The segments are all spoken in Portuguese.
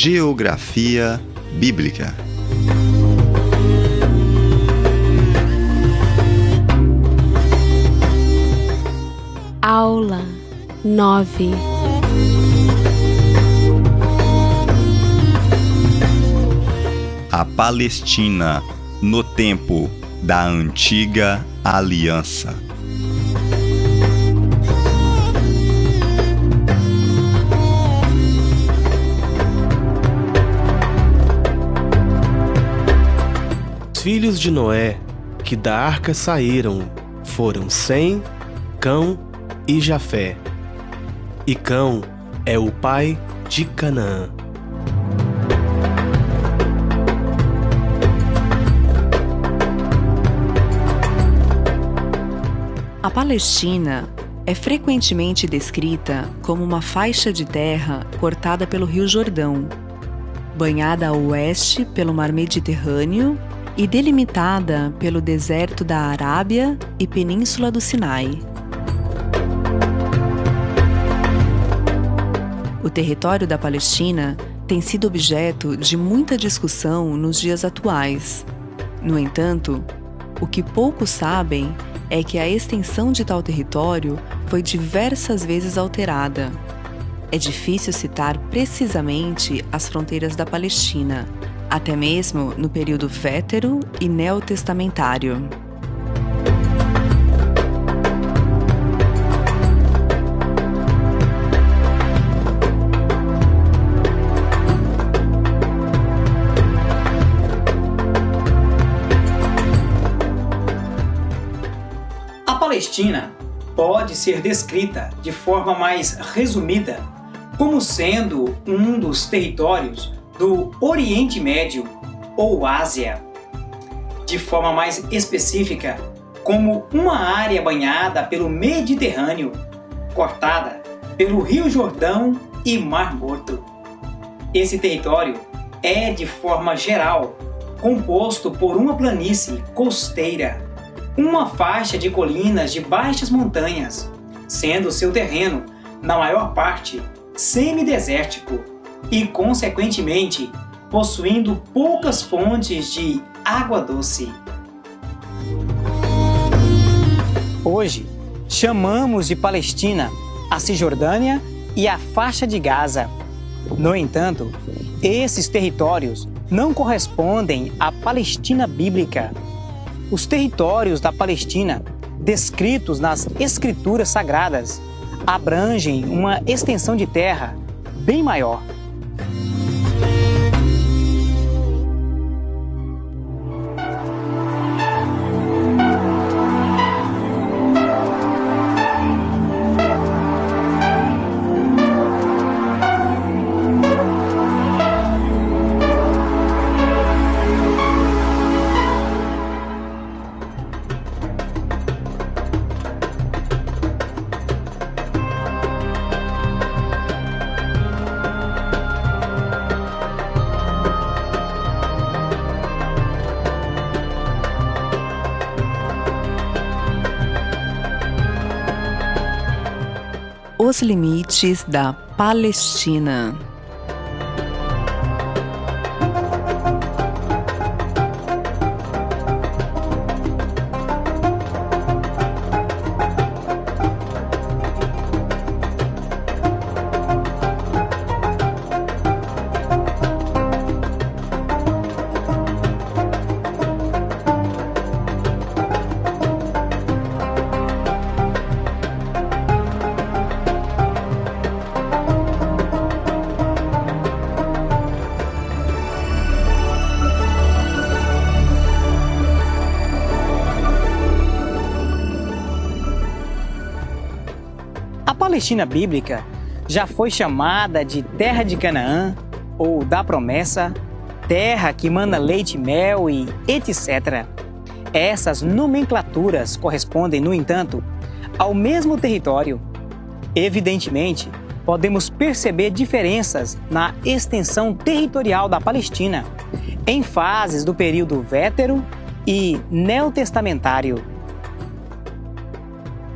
Geografia Bíblica. Aula 9. A Palestina no tempo da Antiga Aliança. Os filhos de Noé que da arca saíram foram Sem, Cão e Jafé. E Cão é o pai de Canaã. A Palestina é frequentemente descrita como uma faixa de terra cortada pelo Rio Jordão, banhada a oeste pelo Mar Mediterrâneo e delimitada pelo deserto da Arábia e Península do Sinai. O território da Palestina tem sido objeto de muita discussão nos dias atuais. No entanto, o que poucos sabem é que a extensão de tal território foi diversas vezes alterada. É difícil citar precisamente as fronteiras da Palestina, até mesmo no período vétero e neotestamentário. A Palestina pode ser descrita de forma mais resumida como sendo um dos territórios do Oriente Médio ou Ásia, de forma mais específica como uma área banhada pelo Mediterrâneo, cortada pelo Rio Jordão e Mar Morto. Esse território é, de forma geral, composto por uma planície costeira, uma faixa de colinas de baixas montanhas, sendo seu terreno, na maior parte, semidesértico e, consequentemente, possuindo poucas fontes de água doce. Hoje, chamamos de Palestina a Cisjordânia e a faixa de Gaza. No entanto, esses territórios não correspondem à Palestina bíblica. Os territórios da Palestina, descritos nas Escrituras Sagradas, abrangem uma extensão de terra bem maior. Os limites da Palestina. A Palestina bíblica já foi chamada de Terra de Canaã ou da Promessa, Terra que mana leite e mel e etc. Essas nomenclaturas correspondem, no entanto, ao mesmo território. Evidentemente, podemos perceber diferenças na extensão territorial da Palestina, em fases do período vétero e neotestamentário.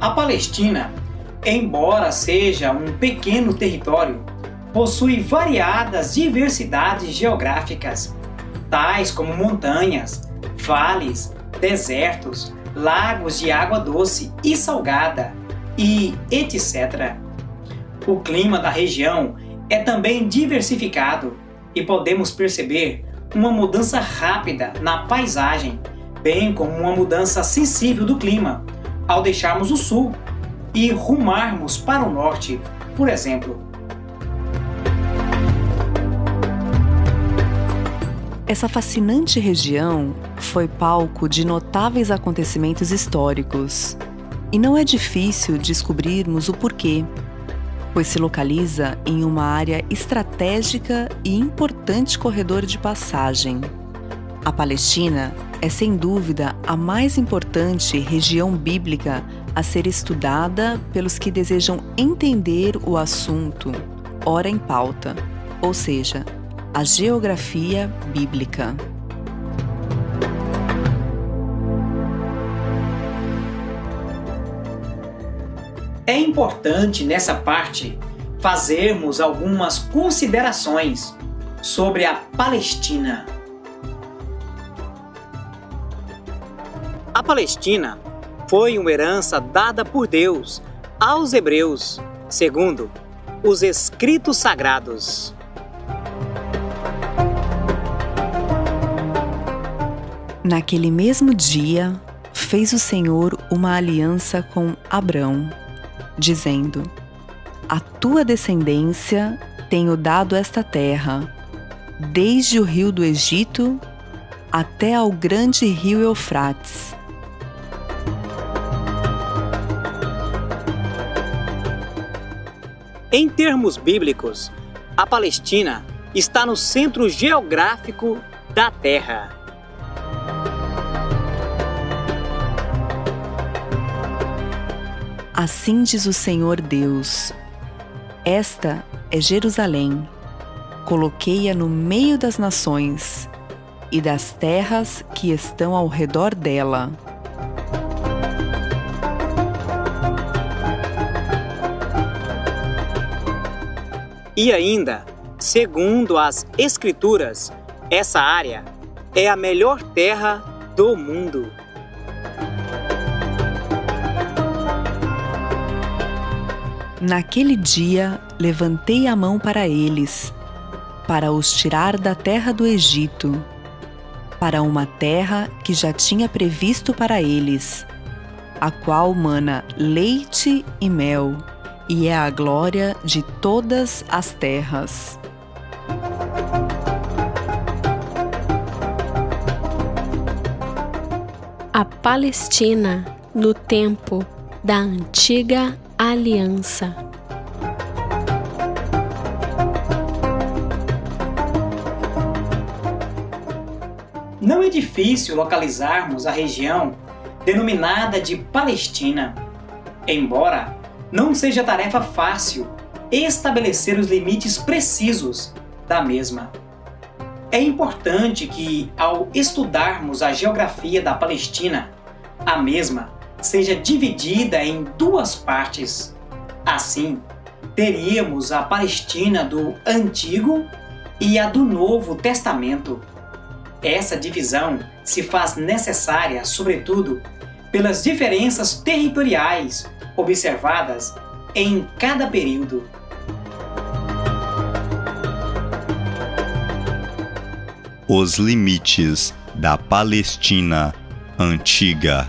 A Palestina, embora seja um pequeno território, possui variadas diversidades geográficas, tais como montanhas, vales, desertos, lagos de água doce e salgada, e etc. O clima da região é também diversificado e podemos perceber uma mudança rápida na paisagem, bem como uma mudança sensível do clima, ao deixarmos o sul e rumarmos para o norte, por exemplo. Essa fascinante região foi palco de notáveis acontecimentos históricos. E não é difícil descobrirmos o porquê, pois se localiza em uma área estratégica e importante corredor de passagem. A Palestina é, sem dúvida, a mais importante região bíblica a ser estudada pelos que desejam entender o assunto ora em pauta, ou seja, a geografia bíblica. É importante, nessa parte, fazermos algumas considerações sobre a Palestina. A Palestina foi uma herança dada por Deus aos hebreus, segundo os escritos sagrados. Naquele mesmo dia, fez o Senhor uma aliança com Abrão, dizendo: A tua descendência tenho dado esta terra, desde o rio do Egito até ao grande rio Eufrates. Em termos bíblicos, a Palestina está no centro geográfico da Terra. Assim diz o Senhor Deus: Esta é Jerusalém. Coloquei-a no meio das nações e das terras que estão ao redor dela. E ainda, segundo as Escrituras, essa área é a melhor terra do mundo. Naquele dia, levantei a mão para eles, para os tirar da terra do Egito, para uma terra que já tinha previsto para eles, a qual mana leite e mel, e é a glória de todas as terras. A Palestina no tempo da antiga aliança. Não é difícil localizarmos a região denominada de Palestina, embora não seja tarefa fácil estabelecer os limites precisos da mesma. É importante que, ao estudarmos a geografia da Palestina, a mesma seja dividida em duas partes. Assim, teríamos a Palestina do Antigo e a do Novo Testamento. Essa divisão se faz necessária, sobretudo, pelas diferenças territoriais observadas em cada período. Os limites da Palestina antiga.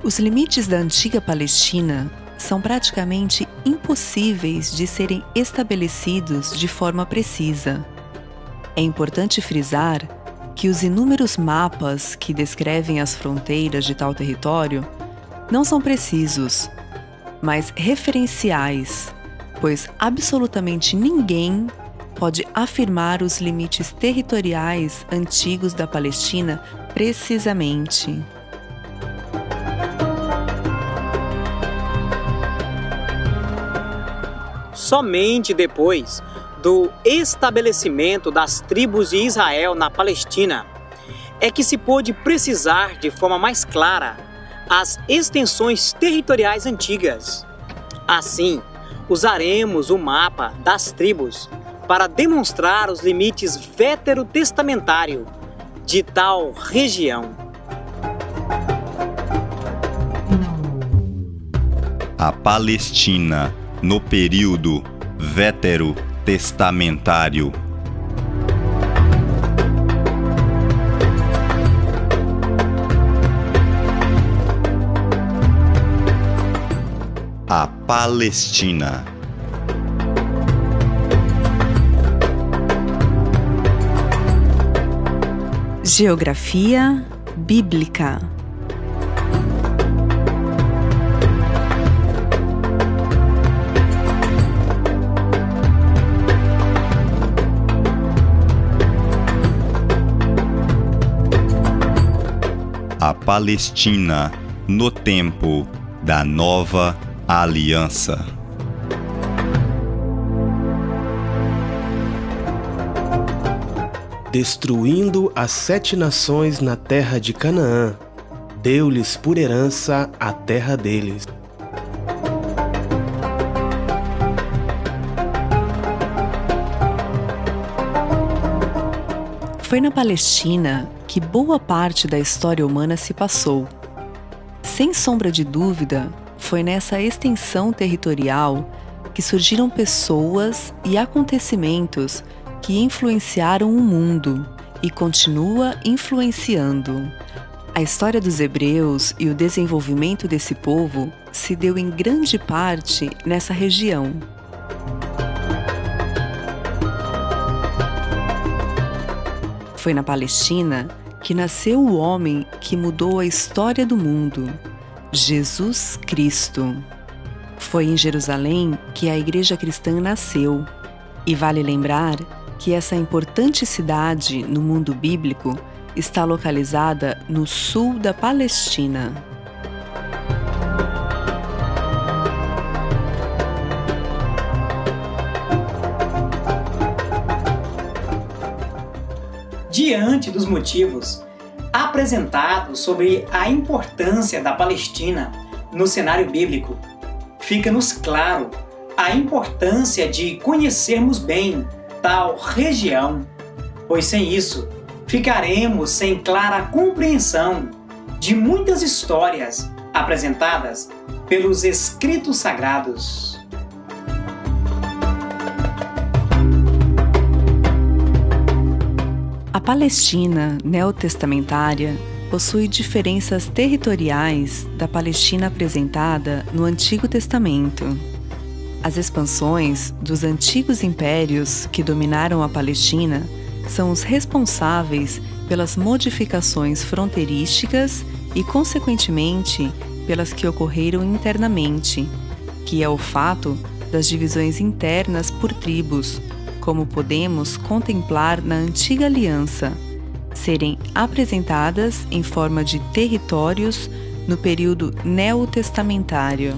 Os limites da antiga Palestina são praticamente impossíveis de serem estabelecidos de forma precisa. É importante frisar que os inúmeros mapas que descrevem as fronteiras de tal território não são precisos, mas referenciais, pois absolutamente ninguém pode afirmar os limites territoriais antigos da Palestina precisamente. Somente depois do estabelecimento das tribos de Israel na Palestina é que se pôde precisar de forma mais clara as extensões territoriais antigas. Assim, usaremos o mapa das tribos para demonstrar os limites veterotestamentários de tal região. A Palestina no período veterotestamentário. A Palestina. Geografia bíblica. A Palestina no tempo da Nova Aliança. Destruindo as 7 nações na terra de Canaã, deu-lhes por herança a terra deles. Foi na Palestina que boa parte da história humana se passou. Sem sombra de dúvida, foi nessa extensão territorial que surgiram pessoas e acontecimentos que influenciaram o mundo e continua influenciando. A história dos hebreus e o desenvolvimento desse povo se deu em grande parte nessa região. Foi na Palestina que nasceu o homem que mudou a história do mundo, Jesus Cristo. Foi em Jerusalém que a Igreja Cristã nasceu. E vale lembrar que essa importante cidade no mundo bíblico está localizada no sul da Palestina. Diante dos motivos apresentados sobre a importância da Palestina no cenário bíblico, fica-nos claro a importância de conhecermos bem tal região, pois sem isso ficaremos sem clara compreensão de muitas histórias apresentadas pelos escritos sagrados. A Palestina neotestamentária possui diferenças territoriais da Palestina apresentada no Antigo Testamento. As expansões dos antigos impérios que dominaram a Palestina são os responsáveis pelas modificações fronteirísticas e, consequentemente, pelas que ocorreram internamente, que é o fato das divisões internas por tribos, como podemos contemplar na Antiga Aliança, serem apresentadas em forma de territórios no período neotestamentário.